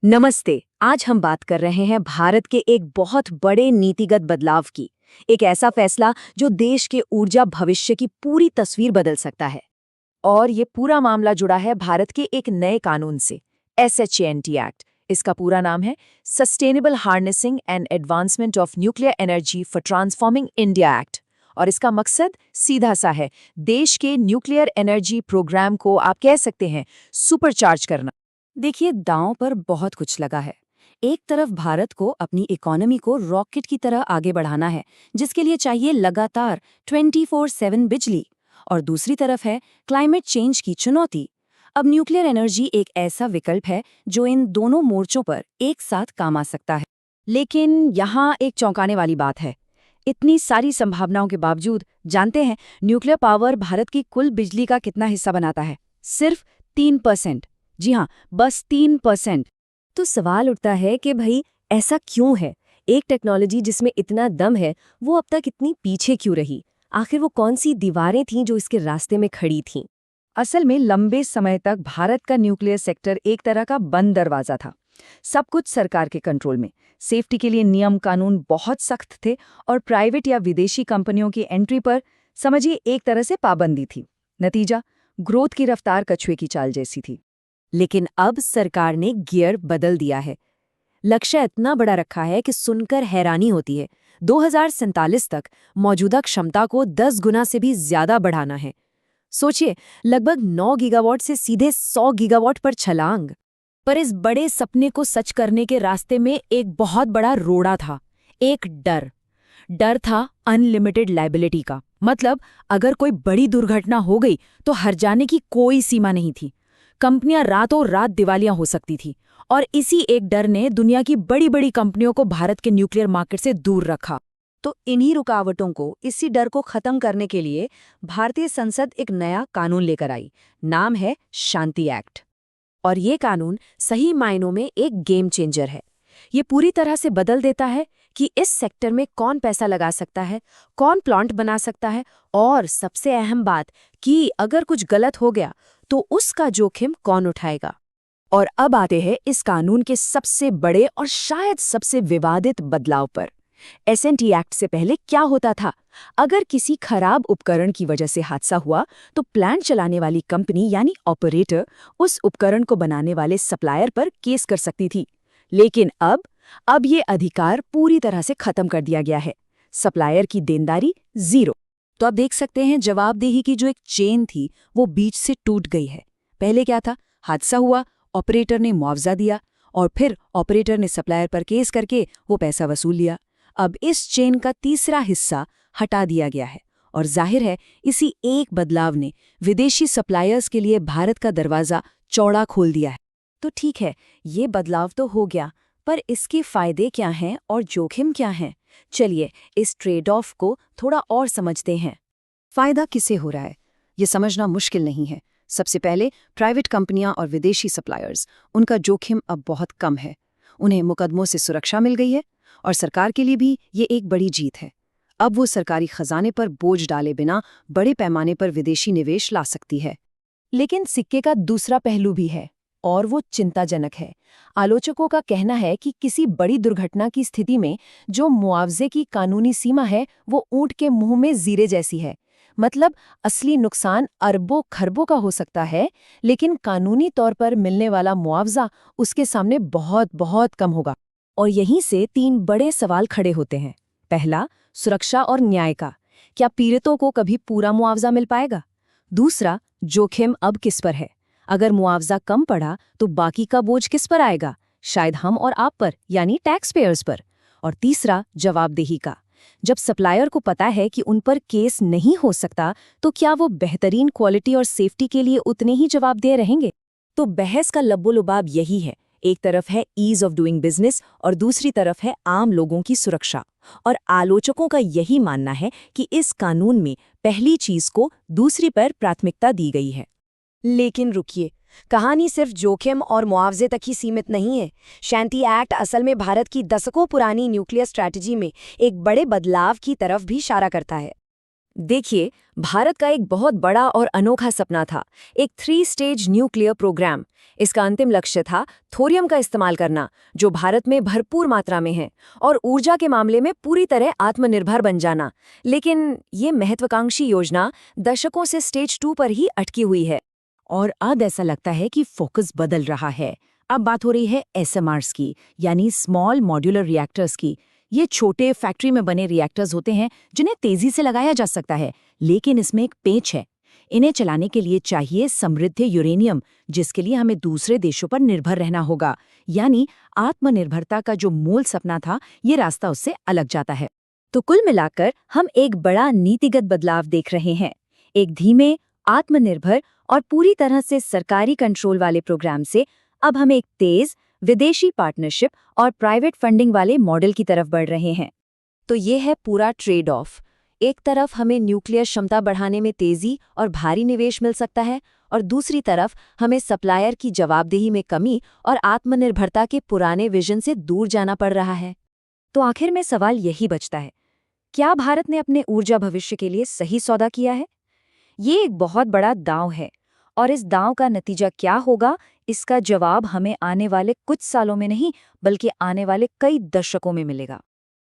नमस्ते। आज हम बात कर रहे हैं भारत के एक बहुत बड़े नीतिगत बदलाव की। एक ऐसा फैसला जो देश के ऊर्जा भविष्य की पूरी तस्वीर बदल सकता है। और ये पूरा मामला जुड़ा है भारत के एक नए कानून से, SHANT एक्ट। इसका पूरा नाम है sustainable harnessing and advancement of nuclear energy for transforming India act. और इसका मकसद सीधा सा है, देश के न्यूक्लियर एनर्जी प्रोग्राम को आप कह सकते हैं सुपरचार्ज करना। देखिए, दांव पर बहुत कुछ लगा है। एक तरफ भारत को अपनी इकोनॉमी को रॉकेट की तरह आगे बढ़ाना है, जिसके लिए चाहिए लगातार 24/7 बिजली। और दूसरी तरफ है क्लाइमेट चेंज की चुनौती। अब न्यूक्लियर एनर्जी एक ऐसा विकल्प है जो इन दोनों मोर्चों पर एक साथ काम आ सकता है। लेकिन यहाँ एक चौंकाने वाली बात है। इतनी सारी संभावनाओं के बावजूद जानते हैं न्यूक्लियर पावर भारत की कुल बिजली का कितना हिस्सा बनाता है? सिर्फ 3%। जी हाँ, बस 3%। तो सवाल उठता है कि भाई ऐसा क्यों है? एक टेक्नोलॉजी जिसमें इतना दम है, वो अब तक इतनी पीछे क्यों रही? आखिर वो कौन सी दीवारें थीं जो इसके रास्ते में खड़ी थीं? असल में लंबे समय तक भारत का न्यूक्लियर सेक्टर एक तरह का बंद दरवाजा था। सब कुछ सरकार के कंट्रोल में। सेफ्टी के लिए नियम कानून बहुत सख्त थे और प्राइवेट या विदेशी कंपनियों की एंट्री पर समझिए एक तरह से पाबंदी थी। नतीजा, ग्रोथ की रफ्तार कछुए की चाल जैसी थी। लेकिन अब सरकार ने गियर बदल दिया है। लक्ष्य इतना बड़ा रखा है कि सुनकर हैरानी होती है। 2047 तक मौजूदा क्षमता को 10 गुना से भी ज्यादा बढ़ाना है। सोचिए, लगभग 9 गीगावाट से सीधे 100 गीगावाट पर छलांग। पर इस बड़े सपने को सच करने के रास्ते में एक बहुत बड़ा रोड़ा था। एक डर। डर था अनलिमिटेड लायबिलिटी का। मतलब अगर कोई बड़ी दुर्घटना हो गई तो हर जाने की कोई सीमा नहीं थी। कंपनियां रातों रात दिवालियां हो सकती थी। और इसी एक डर ने दुनिया की बड़ी बड़ी कंपनियों को भारत के न्यूक्लियर मार्केट से दूर रखा। तो इन्हीं रुकावटों को, इसी डर को खत्म करने के लिए भारतीय संसद एक नया कानून लेकर आई। नाम है शांति एक्ट। और ये कानून सही मायनों में एक गेम चेंजर है। ये पूरी तरह से बदल देता है कि इस सेक्टर में कौन पैसा लगा सकता है, कौन प्लांट बना सकता है, और सबसे अहम बात कि अगर कुछ गलत हो गया तो उसका जोखिम कौन उठाएगा। और अब आते हैं इस कानून के सबसे बड़े और शायद सबसे विवादित बदलाव पर। SNT एक्ट से पहले क्या होता था? अगर किसी खराब उपकरण की वजह से हादसा हुआ तो प्लांट चलाने वाली कंपनी यानी ऑपरेटर उस उपकरण को बनाने वाले सप्लायर पर केस कर सकती थी। लेकिन अब ये अधिकार पूरी तरह से खत्म कर दिया गया है। सप्लायर की देनदारी जीरो। तो आप देख सकते हैं जवाबदेही की जो एक चेन थी वो बीच से टूट गई है। पहले क्या था? हादसा हुआ, ऑपरेटर ने मुआवजा दिया और फिर ऑपरेटर ने सप्लायर पर केस करके वो पैसा वसूल लिया। अब इस चेन का तीसरा हिस्सा हटा दिया गया है और जाहिर है इसी एक बदलाव ने विदेशी सप्लायर्स के लिए भारत का दरवाजा चौड़ा खोल दिया है। तो ठीक है, ये बदलाव तो हो गया, पर इसके फायदे क्या हैं और जोखिम क्या हैं? चलिए इस ट्रेड ऑफ को थोड़ा और समझते हैं। फायदा किसे हो रहा है, ये समझना मुश्किल नहीं है। सबसे पहले प्राइवेट कंपनियां और विदेशी सप्लायर्स, उनका जोखिम अब बहुत कम है। उन्हें मुकदमों से सुरक्षा मिल गई है और सरकार के लिए भी ये एक बड़ी जीत है। अब वो सरकारी खजाने पर बोझ डाले बिना बड़े पैमाने पर विदेशी निवेश ला सकती है। लेकिन सिक्के का दूसरा पहलू भी है और वो चिंताजनक है। आलोचकों का कहना है कि किसी बड़ी दुर्घटना की स्थिति में जो मुआवजे की कानूनी सीमा है वो ऊंट के मुंह में जीरे जैसी है। मतलब असली नुकसान अरबों खरबों का हो सकता है, लेकिन कानूनी तौर पर मिलने वाला मुआवजा उसके सामने बहुत बहुत कम होगा। और यहीं से 3 बड़े सवाल खड़े होते हैं। पहला, सुरक्षा और न्याय का। क्या पीड़ितों को कभी पूरा मुआवजा मिल पाएगा? दूसरा, जोखिम अब किस पर है? अगर मुआवजा कम पड़ा तो बाकी का बोझ किस पर आएगा? शायद हम और आप पर, यानी टैक्स पेयर्स पर। और तीसरा, जवाबदेही का। जब सप्लायर को पता है कि उन पर केस नहीं हो सकता, तो क्या वो बेहतरीन क्वालिटी और सेफ्टी के लिए उतने ही जवाबदेह रहेंगे? तो बहस का लब्बो-लुबाब यही है। एक तरफ है ईज ऑफ डूइंग बिजनेस और दूसरी तरफ है आम लोगों की सुरक्षा। और आलोचकों का यही मानना है कि इस कानून में पहली चीज को दूसरी पर प्राथमिकता दी गई है। लेकिन रुकिए, कहानी सिर्फ जोखिम और मुआवजे तक ही सीमित नहीं है। शांति एक्ट असल में भारत की दशकों पुरानी न्यूक्लियर स्ट्रैटेजी में एक बड़े बदलाव की तरफ भी इशारा करता है। देखिए, भारत का एक बहुत बड़ा और अनोखा सपना था, एक 3 स्टेज न्यूक्लियर प्रोग्राम। इसका अंतिम लक्ष्य था थोरियम का इस्तेमाल करना, जो भारत में भरपूर मात्रा में है, और ऊर्जा के मामले में पूरी तरह आत्मनिर्भर बन जाना। लेकिन ये महत्वाकांक्षी योजना दशकों से स्टेज 2 पर ही अटकी हुई है। और अब ऐसा लगता है कि फोकस बदल रहा है। अब बात हो रही है एसएमआर्स की, यानी स्मॉल मॉड्यूलर रिएक्टर्स की। ये छोटे फैक्ट्री में बने रिएक्टर्स होते हैं जिन्हें तेजी से लगाया जा सकता है, लेकिन इसमें एक पेच है। इन्हें चलाने के लिए चाहिए समृद्ध यूरेनियम, जिसके लिए हमें दूसरे देशों पर निर्भर रहना होगा। यानी आत्मनिर्भरता का जो मूल सपना था, ये रास्ता उससे अलग जाता है। तो कुल मिलाकर हम एक बड़ा नीतिगत बदलाव देख रहे हैं, एक धीमे, आत्मनिर्भर और पूरी तरह से सरकारी कंट्रोल वाले प्रोग्राम से अब हम एक तेज विदेशी पार्टनरशिप और प्राइवेट फंडिंग वाले मॉडल की तरफ बढ़ रहे हैं। तो ये है पूरा ट्रेड ऑफ। एक तरफ हमें न्यूक्लियर क्षमता बढ़ाने में तेजी और भारी निवेश मिल सकता है, और दूसरी तरफ हमें सप्लायर की जवाबदेही में कमी और आत्मनिर्भरता के पुराने विजन से दूर जाना पड़ रहा है। तो आखिर में सवाल यही बचता है, क्या भारत ने अपने ऊर्जा भविष्य के लिए सही सौदा किया है? ये एक बहुत बड़ा दांव है, और इस दांव का नतीजा क्या होगा, इसका जवाब हमें आने वाले कुछ सालों में नहीं, बल्कि आने वाले कई दशकों में मिलेगा।